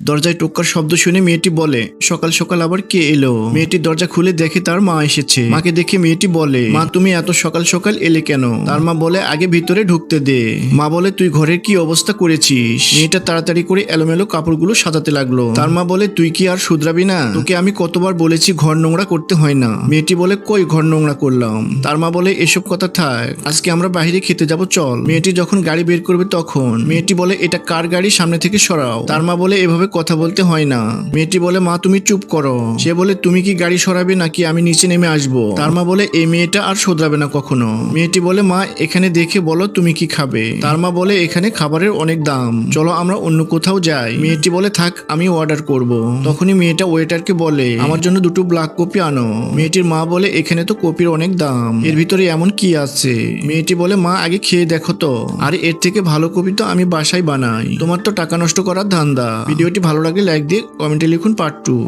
দরজায় টোক্কার শব্দ শুনে মেয়েটি বলে, সকাল সকাল আবার কে এলো? মেয়েটি দরজা খুলে দেখে তার মা এসেছে। মাকে দেখে মেয়েটি বলে, মা তুমি এত সকাল সকাল এলে কেন? তার মা বলে, আগে ভিতরে ঢুকতে দে। মা বলে, তুই ঘরের কি অবস্থা করেছিস? মেয়েটা তাড়াতাড়ি করে এলোমেলো কাপড়গুলো সাজাতে লাগলো। তার মা বলে, তুই কি আর শুধরাবি না? তোকে আমি কতবার বলেছি ঘর নোংরা করতে হয় না। মেয়েটি বলে, কই ঘর নোংরা করলাম? তার মা বলে, এসব কথা থাক, আজকে আমরা বাইরে খেতে যাব, চল। মেয়েটি যখন গাড়ি বের করবে তখন মেয়েটি বলে, এটা কার গাড়ি? সামনে থেকে সরাও। তার মা বলে, এভাবে কথা বলতে হয় না। মেয়েটি বলে, মা তুমি চুপ করো। সে বলে, তুমি কি গাড়ি সরাবে নাকি আমি নিচে নেমে আসবো? তার মা বলে, এই মেয়েটা আর শোধরাবে না কখনো। মেয়েটি বলে, মা এখানে দেখে বলো তুমি কি খাবে? তার মা বলে, এখানে খাবারের অনেক দাম, চলো আমরা অন্য কোথাও যাই। মেয়েটি বলে, থাক আমি অর্ডার করব। তখনই মেয়েটা ওয়েটারকে বলে, আমার জন্য দুটো ব্ল্যাক কপি আনো। মেয়েটির মা বলে, এখানে তো কপির অনেক দাম, এর ভিতরে এমন কি আছে? মেয়েটি বলে, মা আগে খেয়ে দেখো তো, আর এর থেকে ভালো কপি তো আমি বাসায় বানাই, তোমার তো টাকা নষ্ট করার ধান্দা। ভিডিওটি ভালো লাগলে লাইক দিয়ে কমেন্টে লিখুন পার্ট 2।